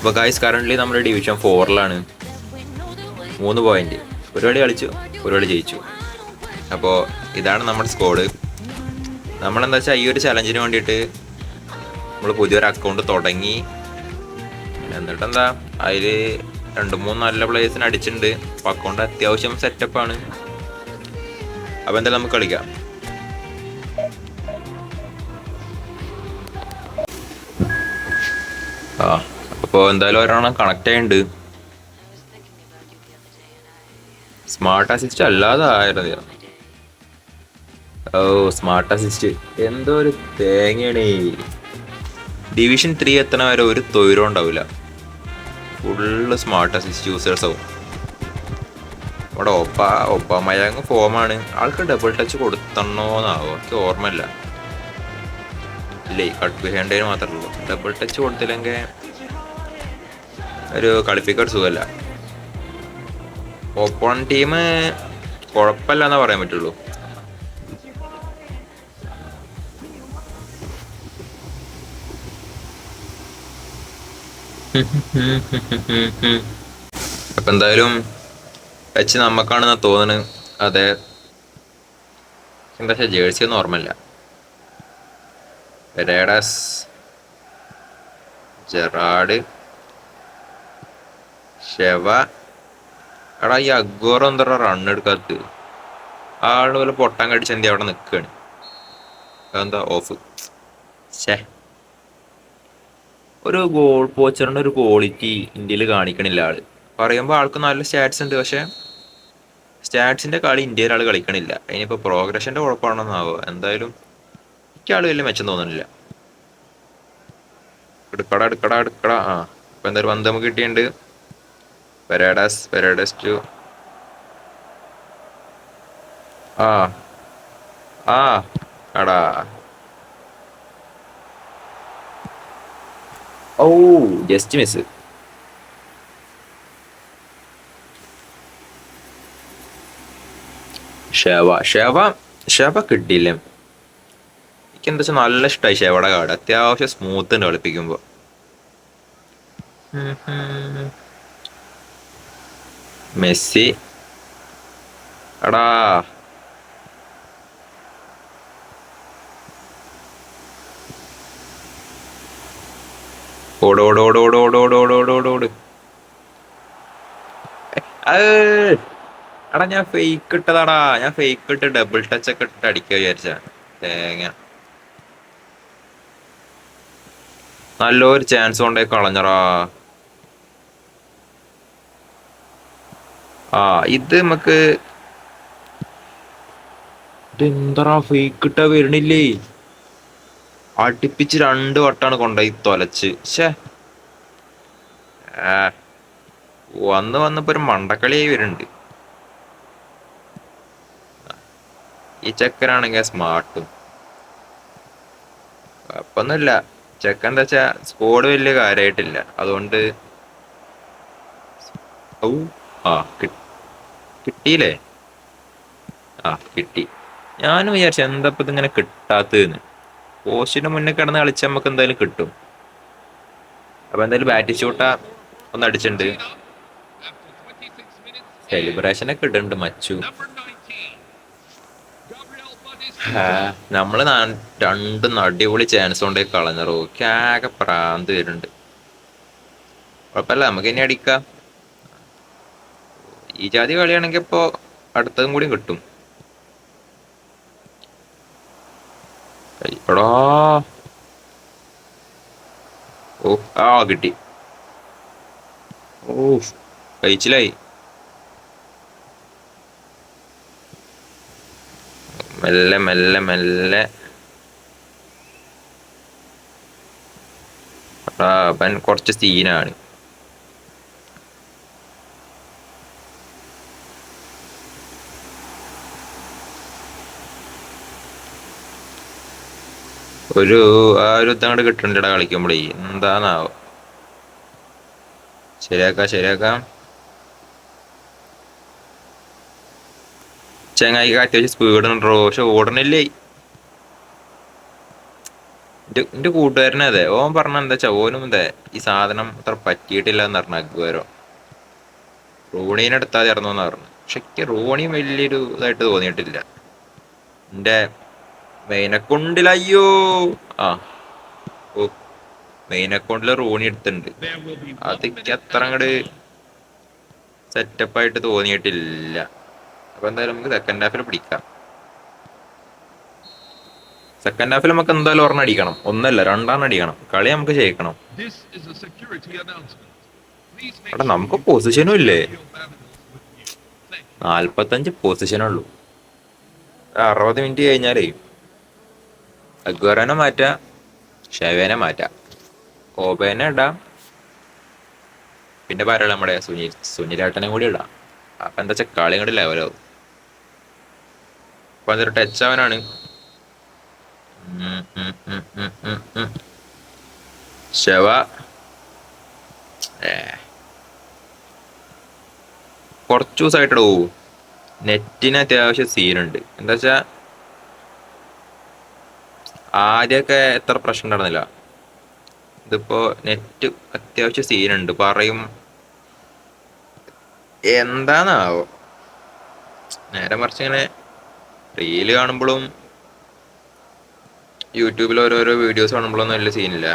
അപ്പോൾ guys currently നമ്മുടെ division 4-ലാണ് 3 point. ഒരു കളി കളിച്ചു, ഒരു കളി ജയിച്ചു. അപ്പോൾ ഇതാണ് നമ്മുടെ സ്കോഡ്. നമ്മളെന്താ വെച്ചാൽ ഈ ഒരു ചലഞ്ചിന് വേണ്ടിയിട്ട് നമ്മൾ പുതിയൊരു അക്കൗണ്ട് തുടങ്ങി. എന്നിട്ടെന്താ അതിൽ 2-3 നല്ല പ്ലേയേഴ്സിന് അടിച്ചിട്ടുണ്ട്. അപ്പോൾ അക്കൗണ്ട് അത്യാവശ്യം സെറ്റപ്പാണ്. അപ്പോൾ എന്തായാലും നമുക്ക് കളിക്കാം. അപ്പോൾ എന്തായാലും ഒരെണ്ണം കണക്ട് ആയിട്ടുണ്ട്. സ്മാർട്ട് അസിസ്റ്റ് അല്ലാതെ ആയിരുന്നത്. ഓ സ്മാർട്ട് അസിസ്റ്റ് എന്തോ ഒരു തേങ്ങയാണ്. ഡിവിഷൻ 3 എത്തണ വരെ ഒരു തൊഴിലും ഉണ്ടാവില്ല. ഫുള്ള് സ്മാർട്ട് അസിസ്റ്റ് യൂസേഴ്സ് ആവും. നമ്മുടെ ഒപ്പാമയങ്ങ് ഫോമാണ്. ആൾക്ക് ഡബിൾ ടച്ച് കൊടുത്തണോന്നാവോ, എനിക്ക് ഓർമ്മയില്ല. ഇല്ലേ, കട്ട് ബിഹൈൻഡിന് മാത്രമേ ഉള്ളൂ. ഡബിൾ ടച്ച് കൊടുത്തില്ലെങ്കിൽ ഒരു കളിപ്പിക്കാൻ സുഖമല്ല. ഓപ്പൺ ടീം കുഴപ്പമില്ല എന്നാ പറയാൻ പറ്റുള്ളൂ. അപ്പൊ എന്തായാലും ടച്ച് നമ്മക്കാണെന്നാ തോന്നുന്നു. അതെ, എന്താ ജേഴ്സി ഒന്നും ഓർമ്മയില്ല. Paredes, Gerard, ഷെവ. എടാ ഈ അഗ്വറ എന്താ റണ്ണെടുക്കാത്ത ആള് പോലെ പൊട്ടാൻ കടിച്ചെന്തി അവിടെ നിൽക്കുകയാണ്. അതെന്താ ഓഫ്? ഷേ, ഒരു ഗോൾ പോച്ചറിന്റെ ഒരു ക്വാളിറ്റി ഇന്ത്യയിൽ കാണിക്കണില്ല ആള്. പറയുമ്പോൾ ആൾക്ക് നല്ല സ്റ്റാറ്റ്സ് ഉണ്ട്, പക്ഷെ സ്റ്റാറ്റ്സിന്റെ കളി ഇന്ത്യയിൽ ആള് കളിക്കണില്ല. അതിനിപ്പോ പ്രോഗ്രഷന്റെ കുഴപ്പമാണെന്നാവോ. എന്തായാലും എനിക്ക് ആള് വലിയ മെച്ചം തോന്നുന്നില്ല. എടുക്കടാ. ഇപ്പൊ എന്തായാലും പന്ത് നമുക്ക് കിട്ടിയിട്ടുണ്ട്. Paredes to. ആ എടാ, ഓ ജസ്റ്റ് മിസ്. ഷെവ കിട്ടിയില്ലേ. എനിക്ക് എന്താ വെച്ചാൽ നല്ല ഇഷ്ടമായി ഷെവയുടെ കാർഡ്. അത്യാവശ്യം സ്മൂത്ത് ഉണ്ട് കളിപ്പിക്കുമ്പോ. മെസ്സി എടാ, ഓട്. എടാ ഞാൻ ഫേക്ക് ഇട്ടതാടാ. ഞാൻ ഫേക്ക് ഇട്ട് ഡബിൾ ടച്ച് ഒക്കെ ഇട്ടിട്ട് അടിക്കുക വിചാരിച്ച. തേങ്ങ, നല്ലൊരു ചാൻസ് കൊണ്ടേ കളഞ്ഞറാ. ഇത് നമുക്ക് എന്താ ഫേക്ക് ഇട്ടാ വരണില്ലേ. അടുപ്പിച്ച് 2 വട്ടാണ് കൊണ്ടുപോയി തൊലച്ച്. ഷേ, വന്നപ്പോ ഒരു മണ്ടക്കളിയായി വരുന്നുണ്ട്. ഈ ചെക്കനാണെങ്കിൽ സ്മാർട്ടും. കുഴപ്പമൊന്നുമില്ല. ചെക്കൻ എന്താ വെച്ചാ സ്കോഡ് വലിയ കാര്യമായിട്ടില്ല. അതുകൊണ്ട് ആ കിട്ടിയില്ലേ. കിട്ടി. ഞാനും വിചാരിച്ചു എന്താ ഇതിങ്ങനെ കിട്ടാത്തതെന്ന്. പോസ്റ്റിന് മുന്നേ കിടന്ന് കളിച്ച നമുക്ക് എന്തായാലും കിട്ടും. അപ്പൊ എന്തായാലും ബാറ്റ് ഷൂട്ടാ ഒന്ന് അടിച്ചിട്ടുണ്ട്. സെലിബ്രേഷനൊക്കെ ഇടുന്നുണ്ട് മച്ചു. നമ്മള് 2 അടിപൊളി ചാൻസ് കൊണ്ടേ കളഞ്ഞറോ. ആകെ പ്രാന്ത് വരുന്നുണ്ട്. കുഴപ്പമില്ല, നമുക്ക് ഇനി അടിക്കാം. ഈ ജാതി കളിയാണെങ്കിൽ ഇപ്പോ അടുത്തതും കൂടി കിട്ടും. എടാ, കിട്ടി. കഴിച്ചിലായി. മെല്ലെ. അവൻ കുറച്ച് സീനാണ്. ഒരു ഇതങ്ങോട്ട് കിട്ടണ്ടടാ കളിക്കുമ്പോഴേ. എന്താന്നാവോ. ശരിയാക്കാം. ചങ്ങായിക്ക് അത്യാവശ്യം സ്പീഡ് ഉണ്ടോ, പക്ഷെ ഓടണില്ലേ. എന്റെ കൂട്ടുകാരനെ അതെ ഓൻ പറഞ്ഞ എന്താ വെച്ചാ ഓനും അതെ ഈ സാധനം അത്ര പറ്റിയിട്ടില്ല എന്ന് പറഞ്ഞ അഗ്വരോ റോണീനെ എടുത്താൽ ചേർന്നോന്ന് പറഞ്ഞു. പക്ഷെ എനിക്ക് റോണി വലിയൊരു ഇതായിട്ട് തോന്നിയിട്ടില്ല. എന്റെ മെയിൻ അക്കൗണ്ടിൽ അയ്യോ ആ ഓ മെയിൻ അക്കൗണ്ടിൽ റോണി എടുത്തിട്ടുണ്ട്. അതൊക്കെ അത്ര അങ്ങട് സെറ്റപ്പായിട്ട് തോന്നിയിട്ടില്ല. അപ്പൊ എന്തായാലും നമുക്ക് സെക്കൻഡ് ഹാഫിൽ പിടിക്കാം. സെക്കൻഡ് ഹാഫിൽ നമുക്ക് എന്തായാലും ഒരെണ്ണം അടിക്കണം, ഒന്നല്ല രണ്ടെണ്ണം അടിക്കണം. കളി നമുക്ക് ജയിക്കണം. എടാ നമുക്ക് പൊസിഷനും ഇല്ലേ, 45 പൊസിഷനുള്ളൂ. 60 മിനിറ്റ് കഴിഞ്ഞാലേ അഗ്വറനെ മാറ്റാ, ഷവേനെ മാറ്റാ, ഓബേനെ ഇടാം, പിന്നെ പറയാം നമ്മുടെ സുനിലേട്ടനെ കൂടി ഇടാം. അപ്പൊ എന്താ വെച്ചാൽ കളി കൂടി ലെവലാവും. അപ്പൊ അതൊരു ടച്ച് അവനാണ്. ശവ കുറച്ചു ദിവസമായിട്ടോ നെറ്റിന് അത്യാവശ്യം സീനുണ്ട്. എന്താ വെച്ചാ ആദ്യമൊക്കെ എത്ര പ്രശ്നം ഉണ്ടായിരുന്നില്ല. ഇതിപ്പോ നെറ്റ് അത്യാവശ്യം സീനുണ്ട്. പറയും എന്താന്നാവോ, നേരെ മറിച്ച് ഇങ്ങനെ റീല് കാണുമ്പോഴും യൂട്യൂബിൽ ഓരോരോ വീഡിയോസ് കാണുമ്പോഴൊന്നും വലിയ സീനില്ല.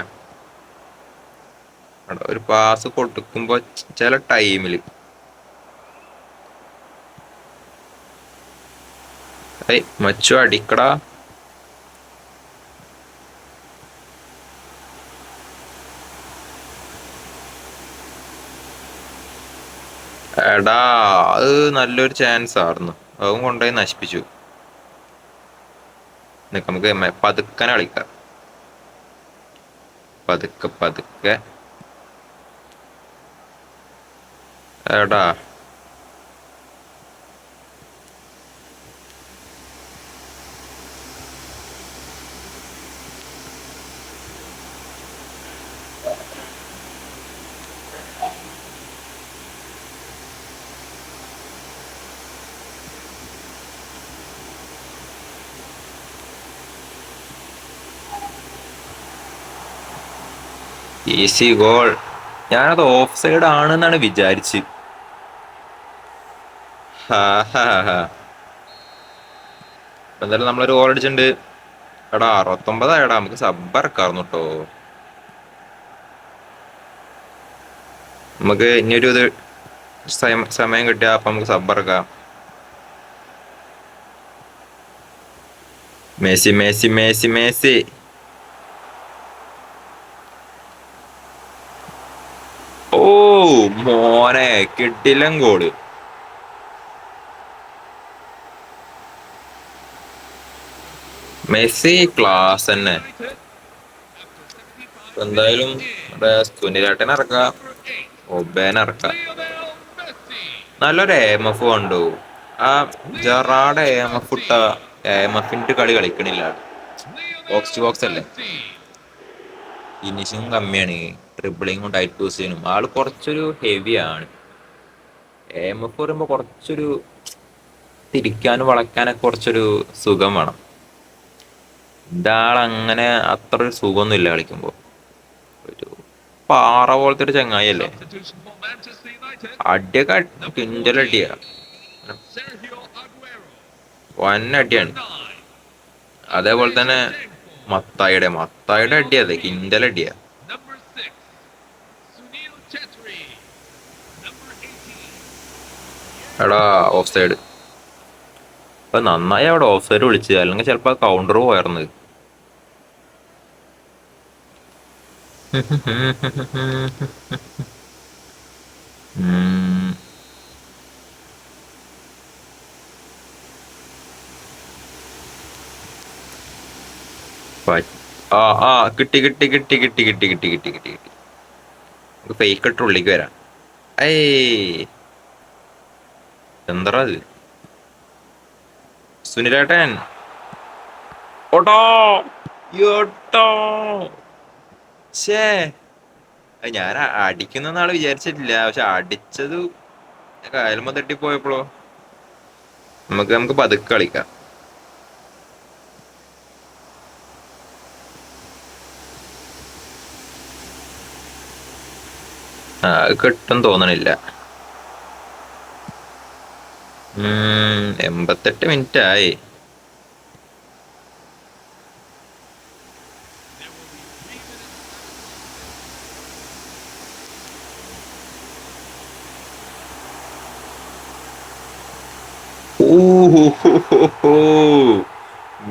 ഒരു പാസ് കൊടുക്കുമ്പോ ചില ടൈമില് മച്ചു അടിക്കടാ. എടാ അത് നല്ലൊരു ചാൻസ് ആയിരുന്നു, അതും കൊണ്ടുപോയി നശിപ്പിച്ചു. നമുക്ക് പതുക്കനെ കളിക്കാം, പതുക്കെ പതുക്കെ. എടാ ഈസി ഗോൾ. ഞാനത് ഓഫ് സൈഡ് ആണെന്നാണ് വിചാരിച്ച്. എന്തായാലും നമ്മളൊരു ഗോൾ അടിച്ചിട്ടുണ്ട്. എടാ 69 നമുക്ക് സബ് ഇറക്കാർന്നു കേട്ടോ. നമുക്ക് ഇനിയൊരു ഇത് സമയം കിട്ടിയാ അപ്പൊ നമുക്ക് സബ് ഇറക്കാം. Messi Messi Messi Messi. ഓ മോനെ കിട്ടില്ലം ഗോള്. മെസ്സി ക്ലാസ് തന്നെ. എന്തായാലും സുനിലേട്ടനെ ഇറക്കാം, ഒബേനെ ഇറക്കാം. നല്ലൊരു എം എഫ് കണ്ടു. ആ ജറാഡ് എം എഫ് ഇട്ട എം എഫിന്റെ കളി കളിക്കണില്ല. ബോക്സ് ടു ബോക്സ് അല്ലേ, ഫിനിഷിങ് കമ്മിയാണ്, ട്രിബിളിങ്ങും ടൈറ്റ് പൊസിഷനും. ആള് കുറച്ചൊരു ഹെവിയാണ്. എം എഫ് പറയുമ്പോ കുറച്ചൊരു തിരിക്കാനും വളയ്ക്കാനൊക്കെ കുറച്ചൊരു സുഖം വേണം. ഇതാളങ്ങനെ അത്ര ഒരു സുഖമൊന്നും ഇല്ല കളിക്കുമ്പോ. ഒരു പാറ പോലത്തെ ഒരു ചങ്ങായി അല്ലേ. അടിയൊക്കെ കിഞ്ചലടിയാ, വന്നടിയാണ്. അതേപോലെ തന്നെ മത്തായിയുടെ അടി അതെ കിഞ്ചലടിയാ. എടാ ഓഫ് സൈഡ്. അപ്പൊ നന്നായി അവിടെ ഓഫ് സൈഡ് വിളിച്ച്, അല്ലെങ്കിൽ ചിലപ്പോ കൗണ്ടർ പോയാർന്ന്. ആ ആ കിട്ടി കിട്ടി കിട്ടി കിട്ടി കിട്ടി കിട്ടി കിട്ടി കിട്ടി കിട്ടി. നമുക്ക് ഫേക്ക് ഇട്ട് ഉള്ളിലേക്ക് വരാം. ഏയ് എന്താ അത് സുനിലേട്ടൻ. ഓട്ടോ യോട്ടോ. ഷേ ഞാൻ അടിക്കുന്ന ആള് വിചാരിച്ചിട്ടില്ല. പക്ഷെ അടിച്ചത് കായലുമ്പോ തട്ടിപ്പോയപ്പോഴോ. നമുക്ക് പതുക്കെ കളിക്കാം. അത് കിട്ടും തോന്നണില്ല. 88 മിനിറ്റ് ആയി.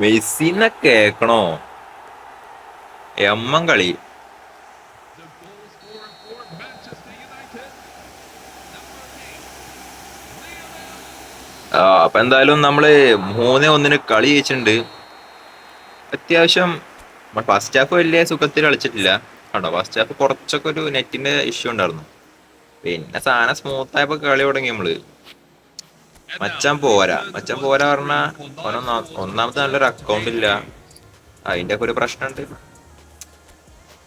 മെസ്സിനെ കേക്കണോ? എമ്മൻ കളി. അപ്പൊ എന്തായാലും നമ്മള് 3-1 കളി ജയിച്ചിട്ടുണ്ട്. അത്യാവശ്യം ഫസ്റ്റ് ഹാഫ് വലിയ സുഖത്തിൽ കളിച്ചിട്ടില്ല. കണ്ടോ, ഫസ്റ്റ് ഹാഫ് കുറച്ചൊക്കെ ഒരു നെറ്റിന്റെ ഇഷ്യൂ ഉണ്ടായിരുന്നു. പിന്നെ സാധനം സ്മൂത്ത് ആയപ്പോ കളി തുടങ്ങി നമ്മള്. മച്ചാൻ പോരാ പറഞ്ഞാ ഒന്നാമത്തെ നല്ലൊരു അക്കൗണ്ട് ഇല്ല, അതിന്റെ ഒക്കെ ഒരു പ്രശ്നമുണ്ട്.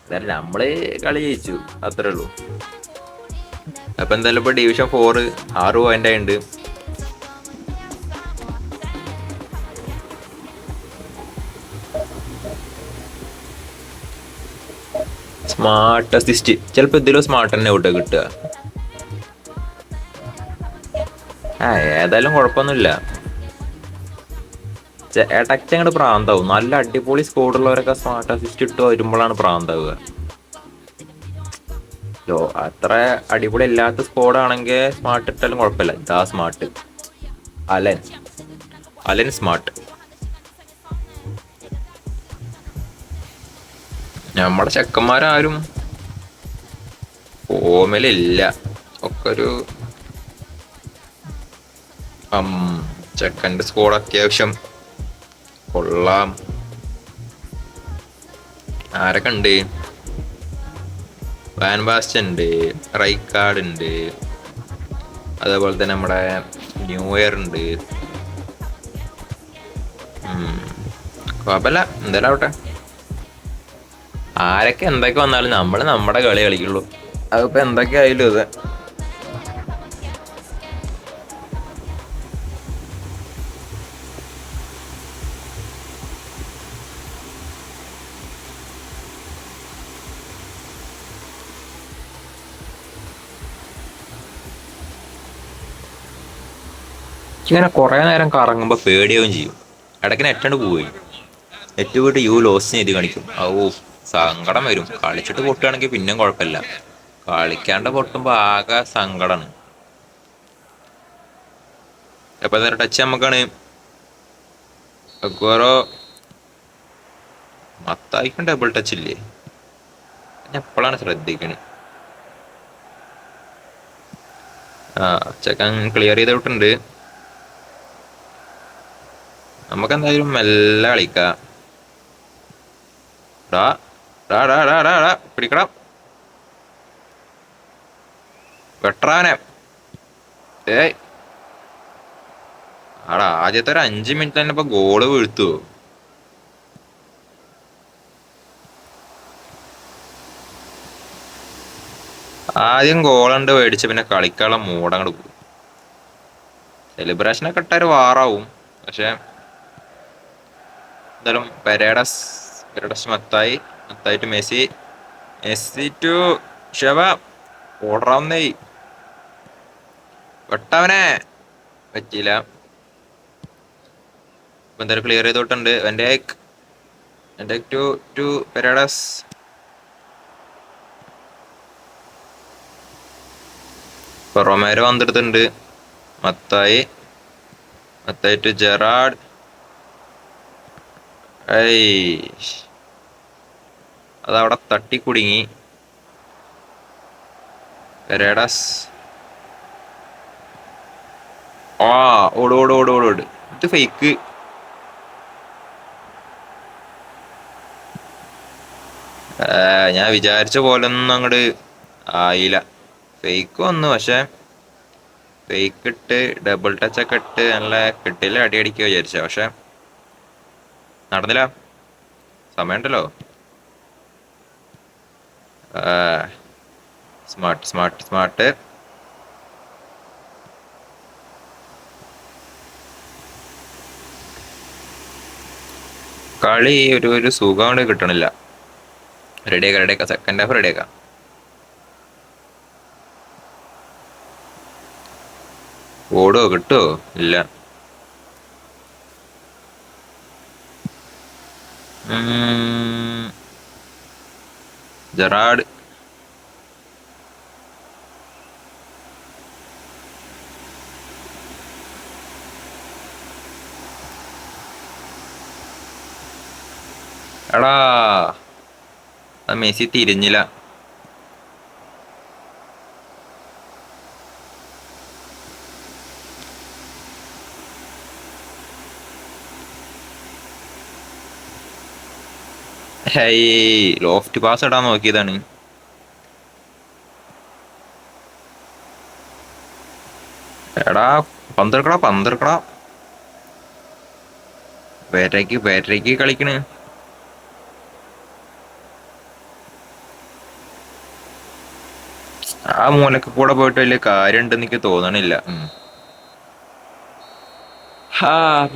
അതല്ല, നമ്മള് കളി ജയിച്ചു, അത്രേ ഉള്ളൂ. അപ്പൊ എന്തായാലും ഇപ്പൊ ഡിവിഷൻ 4 6 പോയിന്റ് ആയിട്ടുണ്ട്. സ്മാർട്ട് അസിസ്റ്റ് ചിലപ്പോ ഇതിലും സ്മാർട്ട് തന്നെ ഔട്ട് കിട്ടുക. ഏതായാലും കുഴപ്പമൊന്നുമില്ല. ഇടയ്ക്ക് അങ്ങോട്ട് പ്രാന്താവും. നല്ല അടിപൊളി സ്കോഡുള്ളവരൊക്കെ സ്മാർട്ട് അസിസ്റ്റ് ഇട്ട് വരുമ്പോഴാണ് പ്രാന്താവുക. അത്ര അടിപൊളി അല്ലാത്ത സ്കോഡാണെങ്കിൽ സ്മാർട്ട് ഇട്ടാലും കുഴപ്പമില്ല. ഇതാ സ്മാർട്ട്, അലൻ സ്മാർട്ട്. നമ്മുടെ ചെക്കന്മാരാരും ഫോമിലില്ല. ഒക്കെ ഒരു ചെക്കൻ്റെ സ്കോഡ് അത്യാവശ്യം കൊള്ളാം. ആരൊക്കെ ഉണ്ട്? വാൻ ബാസ്റ്റൻ ഉണ്ട്, റൈക്കാർഡ് ഉണ്ട്, അതേപോലെ തന്നെ നമ്മുടെ ന്യൂ ഇയർ ഉണ്ട്. കുഴപ്പമില്ല, എന്തായാലും ആവട്ടെ. ആരൊക്കെ എന്തൊക്കെ വന്നാലും നമ്മള് നമ്മുടെ കളി കളിക്കുള്ളൂ. അതിപ്പോ എന്തൊക്കെ ആയാലും അതെ. ഇങ്ങനെ കുറെ നേരം കറങ്ങുമ്പോ പേടിയാവും ചെയ്യും. ഇടയ്ക്ക് നെറ്റണ്ട് പോയി, നെറ്റ് പോയിട്ട് ലോസ് ചെയ്ത് കാണിക്കും. സങ്കടം വരും. കളിച്ചിട്ട് പൊട്ടുകയാണെങ്കിൽ പിന്നെയും കുഴപ്പമില്ല, കളിക്കാണ്ട് പൊട്ടുമ്പോ ആകെ സങ്കടമാണ്. എപ്പോ ടച്ച് നമുക്കാണ്. മത്തായിക്കും ഡബിൾ ടച്ച് ഇല്ലേ? ഞാൻ എപ്പോഴാണ് ശ്രദ്ധിക്കണേ. ചെക്കൻ ക്ലിയർ ചെയ്ത് വിട്ടുണ്ട്. നമുക്കെന്തായാലും മെല്ലെ കളിക്കാം. പിടിക്കണം വെട്രാനെ. ആദ്യത്തെ ഒരു 5 മിനിറ്റ് തന്നെ ഇപ്പൊ ഗോള് വീഴ്ത്തു. ആദ്യം ഗോളുണ്ട് മേടിച്ച് പിന്നെ കളിക്കാനുള്ള മൂടങ്ങോട്ട് പോകും. സെലിബ്രേഷനൊക്കെ ഇട്ടൊരു വാറാവും. പക്ഷെ എന്തായാലും Paredes Mathai to Messi to ഷെവ. ഓടറാവുന്നേ, വെട്ടവനെ പറ്റിയില്ല. എന്തായാലും ക്ലിയർ ചെയ്തോട്ടുണ്ട്. എൻ്റെ ടു പെരേഡസ്. ഇപ്പൊ റൊമേരോ വന്നെടുത്തിട്ടുണ്ട്. Mathai to Gerrard. അതവിടെ തട്ടി കുടുങ്ങി. പെരേഡസ് ഓട്. ഇത് ഫേക്ക്. ഞാൻ വിചാരിച്ച പോലെ ഒന്നും അങ്ങോട്ട് ആയില്ല. ഫേക്ക് വന്നു, പക്ഷെ ഫേക്ക് ഇട്ട് ഡബിൾ ടച്ച് ഒക്കെ ഇട്ട് നല്ല കിട്ടില്ല അടി അടിക്കുക വിചാരിച്ച, പക്ഷെ നടന്നില്ല. സമയമുണ്ടല്ലോ. സ്മാർട്ട്. കളി ഒരു സുഖം കൊണ്ട് കിട്ടണില്ല. റെഡിയാക്കാം സെക്കൻഡ് ഹാഫ് റെഡിയാക്കാം. ഓടോ കിട്ടോ? ഇല്ല. ജെറാഡ്. എടാ മെസ്സി തിരിഞ്ഞില്ല. ഹൈ ലോഫ്റ്റ് പാസ് ഇടാൻ നോക്കിയതാണ്. എടാ പന്തെടുക്കടാ പന്തെടുക്കടാ. ബാറ്ററിക്ക് കളിക്കണ്. ആ മൂലക്ക് കൂടെ പോയിട്ട് വലിയ കാര്യം ഉണ്ടെന്ന് എനിക്ക് തോന്നണില്ല.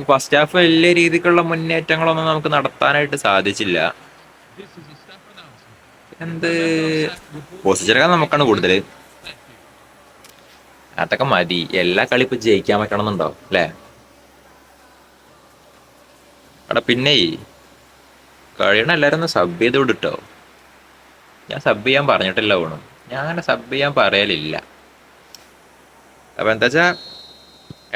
ഫസ്റ്റ് ഹാഫ് വലിയ രീതിക്കുള്ള മുന്നേറ്റങ്ങളൊന്നും നമുക്ക് നടത്താനായിട്ട് സാധിച്ചില്ല. എന്ത് പൊസിഷനൊക്കെ നമുക്കാണ് കൂടുതല്. അതൊക്കെ മതി. എല്ലാ കളി ഇപ്പൊ ജയിക്കാൻ പറ്റണമെന്നുണ്ടോ അല്ലേ? എടാ പിന്നെ കഴിയണ എല്ലാരും ഒന്ന് സബ് ചെയ്ത് വിടുട്ടോ. ഞാൻ സബ് ചെയ്യാൻ പറഞ്ഞിട്ടില്ല പോണു. ഞാൻ അങ്ങനെ സബ് ചെയ്യാൻ പറയലില്ല. അപ്പൊ എന്താ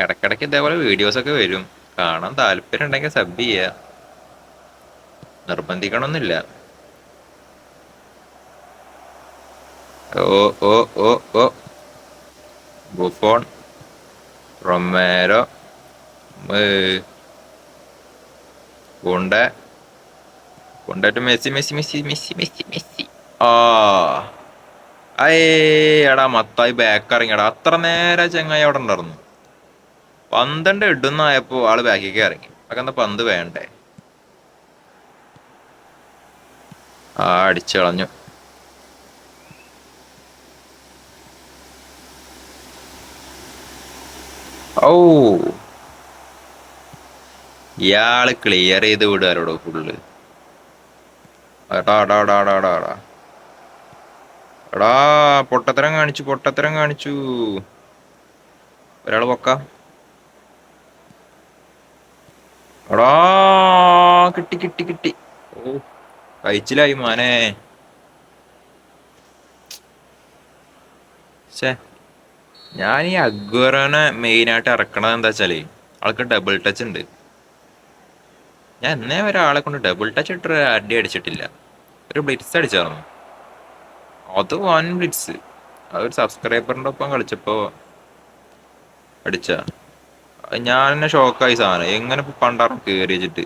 ഇടക്കിടക്ക് ഇതേപോലെ വീഡിയോസ് ഒക്കെ വരും. കാണാൻ താല്പര്യം ഉണ്ടെങ്കിൽ സബ് ചെയ്യ. നിർബന്ധിക്കണമെന്നില്ല. ഓ ഓ ഓ ഓ ബുഫോൺ, റൊമേരോ, കൊണ്ടായിട്ട് Messi Messi Messi Messi Messi Messi. ആ എടാ മത്തായി ബാക്ക് ഇറങ്ങിയടാ. അത്ര നേരം ചെങ്ങായി അവിടെ ഉണ്ടായിരുന്നു. പന്തണ്ട് ഇടുന്നായപ്പോ ആള് ബാക്കിലേക്ക് ഇറങ്ങി. അതൊക്കെ എന്താ പന്ത് വേണ്ടേ? അടിച്ചു കളഞ്ഞു. ഓ ഇയാള് ക്ലിയർ ചെയ്ത് വിടുകാരോടോ ഫുള്ള്. എടാ പൊട്ടത്തരം കാണിച്ചു. ഒരാള് പൊക്ക. എടാ കിട്ടി. ഓ കഴിച്ചിലായി മോനെ. ഞാൻ ഈ അഗ്വറനെ മെയിനായിട്ട് ഇറക്കണത് എന്താ വെച്ചാല് ആൾക്ക് ഡബിൾ ടച്ച് ഉണ്ട്. ഞാൻ എന്നേ ഒരാളെ കൊണ്ട് ഡബിൾ ടച്ച് ഇട്ട് അടി അടിച്ചിട്ടില്ല. ഒരു ബ്ലിറ്റ്സ് അടിച്ചായിരുന്നു. അത് വൺ ബ്ലിറ്റ്സ്. അതൊരു സബ്സ്ക്രൈബറിന്റെ ഒപ്പം കളിച്ചപ്പോ അടിച്ച. ഞാൻ തന്നെ ഷോക്കായി സാധനം. എങ്ങനെ പണ്ടാറും കേറി വെച്ചിട്ട്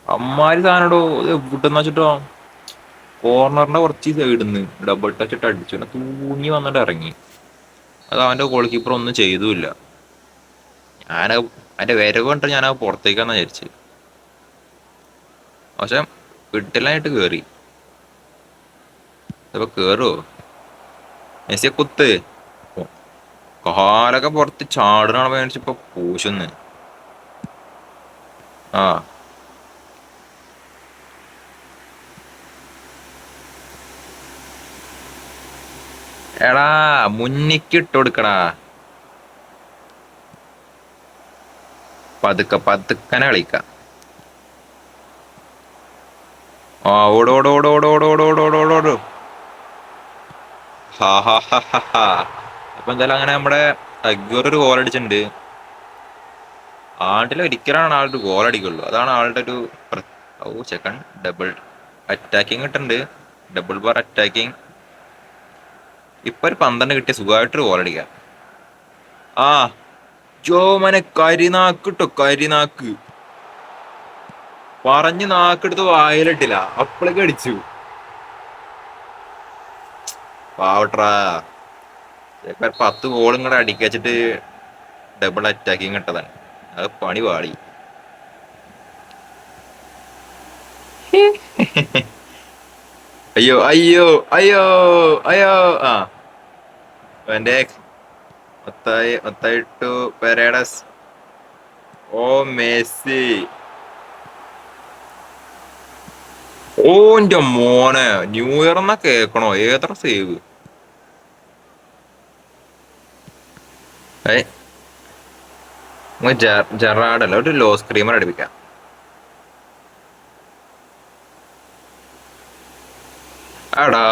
അമ്മാരി സാധനടോ. എവിടെന്ന് വെച്ചിട്ടോ കോർണറിന്റെ കുറച്ച് സൈഡിന്ന് ഡബിൾ ടച്ച് ഇട്ട് അടിച്ചു. തൂങ്ങി വന്നിട്ട് ഇറങ്ങി. അത് അവന്റെ ഗോൾ കീപ്പർ ഒന്നും ചെയ്തുമില്ല. അതിന്റെ വരവ് കണ്ടിട്ട് ഞാനത് പുറത്തേക്കാന്ന് വിചാരിച്ചു. പക്ഷെ വിട്ടിലായിട്ട് കേറി. ഇപ്പൊ കേറുവോ? മെസ്സിയെ കുത്ത്. കാലൊക്കെ പുറത്ത് ചാടണ മേടിച്ചിപ്പോ പൂശുന്ന്. ആ എടാ മുന്നിക്ക് ഇട്ട് കൊടുക്കടാ. പതുക്കനെ കളിക്കാം. ആ ഓടോടോടോടോടോടോടോടോടോ. അപ്പൊ എന്തായാലും അങ്ങനെ നമ്മുടെ അഗ്യൂർ ഒരു ഗോൾ അടിച്ചിട്ടുണ്ട്. ഒരിക്കലാണ് ആളുടെ ഗോൾ അടിക്കുള്ളൂ. അതാണ് ആളുടെ ഒരു സെക്കൻഡ് ഡബിൾ അറ്റാക്കിങ് ഇട്ടുണ്ട്. Double bar attacking. ഇപ്പൊ ഒരു 12 കിട്ടിയ സുഖമായിട്ടൊരു ഗോൾ അടിക്കാം. ആ ജോമനെ കരിനാക്ക് പറഞ്ഞ് നാക്കെടുത്ത് വായിലിട്ടില്ല. അപ്പളേക്ക് അടിച്ചു. പാവട്രാ 10 ഗോളും കൂടെ അടിക്കച്ചിട്ട് ഡബിൾ അറ്റാക്കിങ് ഇട്ടതാണ്. അത് പണി പാളി. അയ്യോ ആ എന്റെ ഒത്തായിട്ടു പെരേഡസ്. ഓ മെസ്സി. ഓന്റെ മോനെ ന്യൂ ഇയർ എന്നാ കേക്കണോ? ഏത്ര സേവ്. ഏ ജെറാഡല്ല, ഒരു ലോ സ്ക്രീമർ അടുപ്പിക്കാം. ആടാ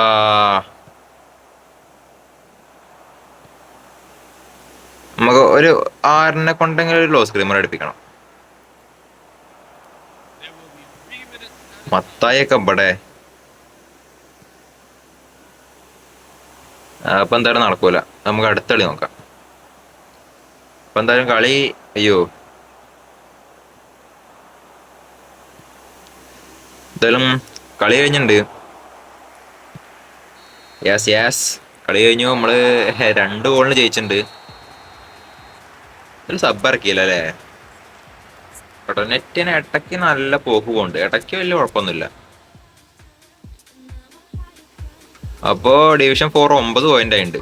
നമുക്ക് ഒരു 6 കൊണ്ടെങ്കിലും ഒരു ലോ സ്ക്രീമർ അടുപ്പിക്കണം. മത്തായൊക്കെ ഇവിടെ അപ്പൊ എന്തായാലും നടക്കൂല. നമുക്ക് അടുത്ത കളി നോക്കാം. അപ്പൊ എന്തായാലും കളി അയ്യോ എന്തായാലും കളി കഴിഞ്ഞിട്ടുണ്ട്. യെസ് യെസ്, കളി കഴിഞ്ഞു. നമ്മള് 2 ഗോളിന് ജയിച്ചിട്ടുണ്ട്. ഇതിൽ സബ് ഇറക്കിയില്ല അല്ലേ? കേട്ടോ, നെറ്റിന് ഇടയ്ക്ക് നല്ല പോക്ക് പോകുന്നുണ്ട്, ഇടയ്ക്ക് വലിയ കുഴപ്പമൊന്നുമില്ല. അപ്പോ ഡിവിഷൻ 4 9 പോയിന്റ് ആയിട്ടുണ്ട്.